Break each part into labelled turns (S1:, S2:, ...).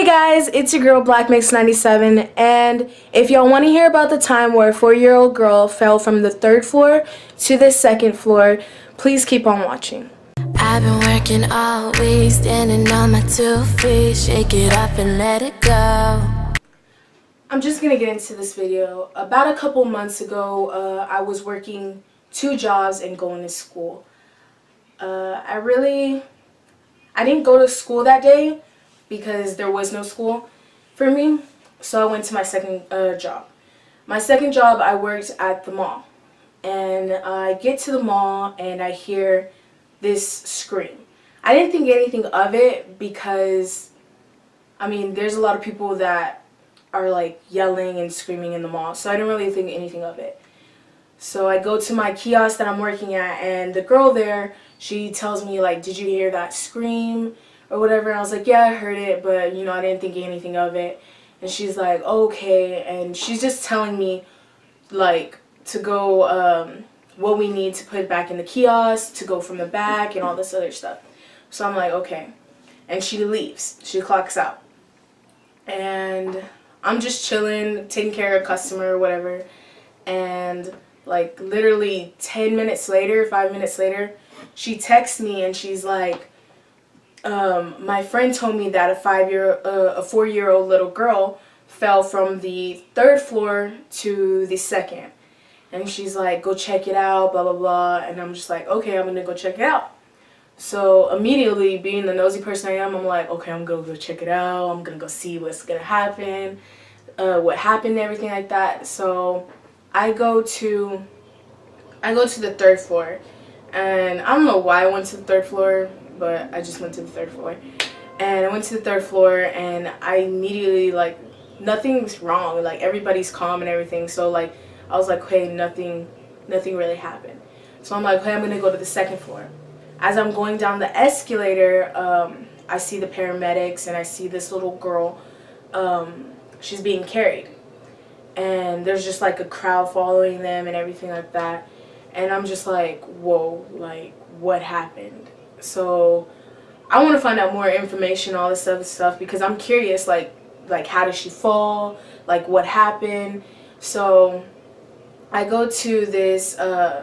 S1: guys, it's your girl Black Mix 97, and if y'all want to hear about the time where a 4-year-old girl fell from the 3rd floor to the 2nd floor, please keep on watching.
S2: I've been working all week, standing on my 2 feet, shake it up and let it go.
S1: I'm just gonna get into this video. About a couple months ago, I was working 2 jobs and going to school. I didn't go to school that day because there was no school for me, so I went to my second job. My second job, I worked at the mall, and I get to the mall and I hear this scream. I didn't think anything of it because, I mean, there's a lot of people that are like yelling and screaming in the mall, so I didn't really think anything of it. So I go to my kiosk that I'm working at, and the girl there, she tells me like, did you hear that scream or whatever? And I was like, yeah, I heard it, but you know, I didn't think anything of it. And she's like, okay, and she's just telling me like to go what we need to put back in the kiosk, to go from the back and all this other stuff. So I'm like, okay. And she leaves. She clocks out. And I'm just chilling, taking care of a customer or whatever. And like literally 10 minutes later, 5 minutes later, she texts me and she's like, my friend told me that a 4-year-old little girl fell from the 3rd floor to the 2nd. And she's like, go check it out, blah, blah, blah. And I'm just like, okay, I'm going to go check it out. So immediately, being the nosy person I am, I'm like, okay, I'm going to go check it out. I'm going to go see what's going to happen, what happened, everything like that. So I go to the 3rd floor. And I don't know why I went to the 3rd floor, but I just went to the 3rd floor. And I went to the 3rd floor, and I immediately, like, nothing's wrong. Like, everybody's calm and everything. So, like, I was like, hey, nothing really happened. So I'm like, hey, I'm going to go to the 2nd floor. As I'm going down the escalator, I see the paramedics, and I see this little girl. She's being carried. And there's just, like, a crowd following them and everything like that. And I'm just like, whoa, like, what happened? So I want to find out more information, all this other stuff, because I'm curious, like how did she fall? Like, what happened? So I go to this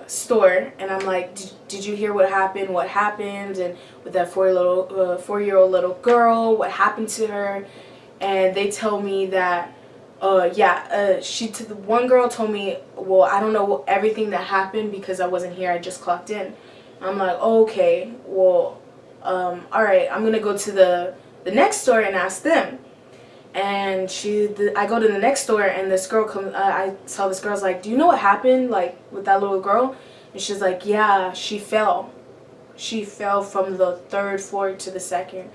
S1: store, and I'm like, did you hear what happened? What happened? And with that 4-year-old little girl, what happened to her? And they tell me that, one girl told me, well, I don't know everything that happened because I wasn't here. I just clocked in. I'm like, okay, well, all right, I'm gonna go to the next store and ask them. And I go to the next store, and this girl comes. I saw this girl's like, do you know what happened, like, with that little girl? And she's like, yeah, she fell. She fell from the 3rd floor to the 2nd.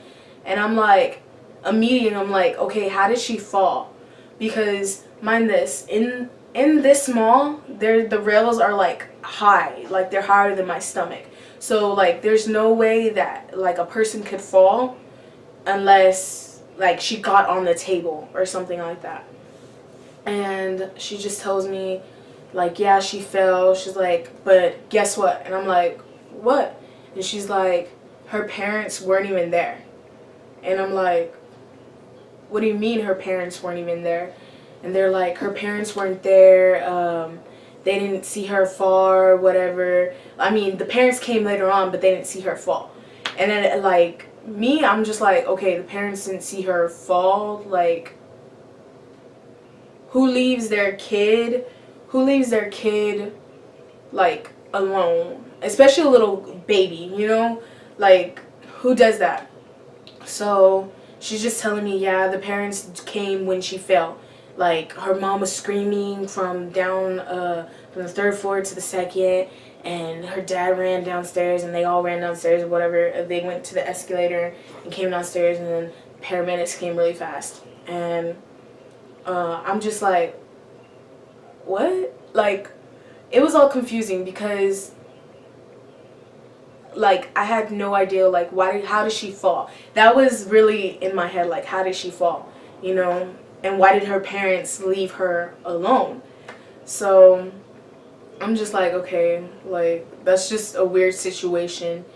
S1: And I'm like, immediately, I'm like, okay, how did she fall? Because mind this, in this mall, the rails are like high, like they're higher than my stomach. So like, there's no way that like a person could fall unless like she got on the table or something like that. And she just tells me like, yeah, she fell. She's like, but guess what? And I'm like, what? And she's like, her parents weren't even there. And I'm like, what do you mean her parents weren't even there? And they're like, her parents weren't there. They didn't see her fall or whatever. I mean, the parents came later on, but they didn't see her fall. And then like, me, I'm just like, okay, the parents didn't see her fall. Like, who leaves their kid like alone, especially a little baby, you know, like, who does that? So she's just telling me, yeah, the parents came when she fell. Like, her mom was screaming from down from the 3rd floor to the 2nd, and her dad ran downstairs, and they all ran downstairs or whatever. They went to the escalator and came downstairs, and then paramedics came really fast. And I'm just like, what? Like, it was all confusing because like, I had no idea, like, how did she fall? That was really in my head, like, how did she fall, you know? And why did her parents leave her alone? So I'm just like, okay, like, that's just a weird situation.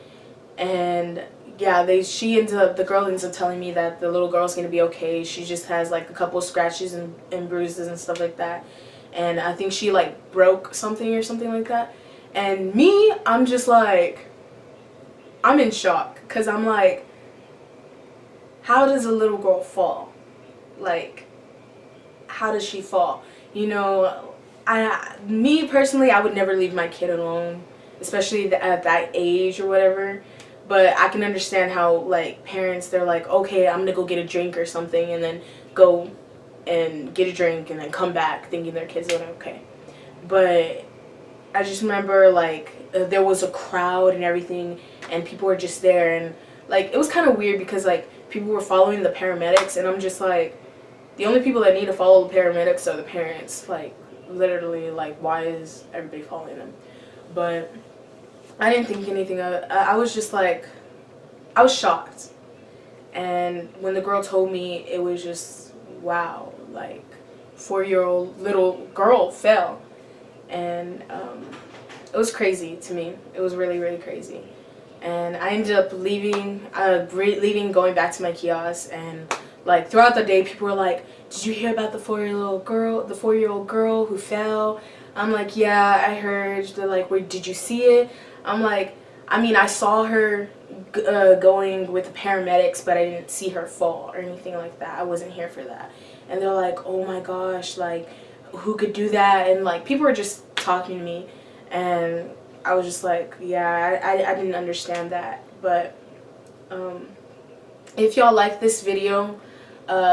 S1: And yeah, the girl ends up telling me that the little girl's gonna be okay. She just has like a couple of scratches and bruises and stuff like that. And I think she like broke something or something like that. And me, I'm just like, I'm in shock. Because I'm like, how does a little girl fall? Like, how does she fall? You know, me personally, I would never leave my kid alone, especially at that age or whatever. But I can understand how, like, parents, they're like, okay, I'm gonna go get a drink or something, and then go and get a drink and then come back thinking their kids are okay. But I just remember, like, there was a crowd and everything, and people were just there, and like, it was kind of weird because like people were following the paramedics, and I'm just like, the only people that need to follow the paramedics are the parents. Like, literally, like, why is everybody following them? But I didn't think anything of it. I was just like, I was shocked. And when the girl told me, it was just, wow, like, 4-year-old little girl fell. And it was crazy to me. It was really, really crazy. And I ended up leaving, going back to my kiosk, and like throughout the day, people were like, "Did you hear about the 4-year-old girl who fell?" I'm like, "Yeah, I heard." They're like, "Where did you see it?" I'm like, "I mean, I saw her going with the paramedics, but I didn't see her fall or anything like that. I wasn't here for that." And they're like, "Oh my gosh, like, who could do that?" And like, people were just talking to me, and I was just like, yeah, I didn't understand that. But if y'all like this video,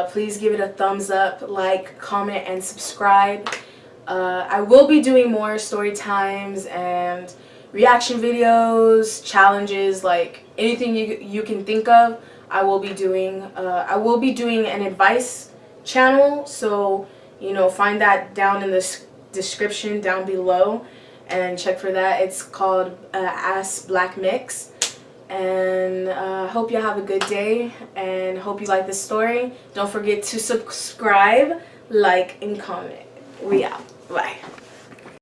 S1: please give it a thumbs up, like, comment, and subscribe. I will be doing more story times and reaction videos, challenges, like anything you can think of. I will be doing. I will be doing an advice channel, so you know, find that down in the description down below and check for that. It's called Ask Black Mix. And hope you have a good day, and hope you like this story. Don't forget to subscribe, like, and comment. We out. Bye.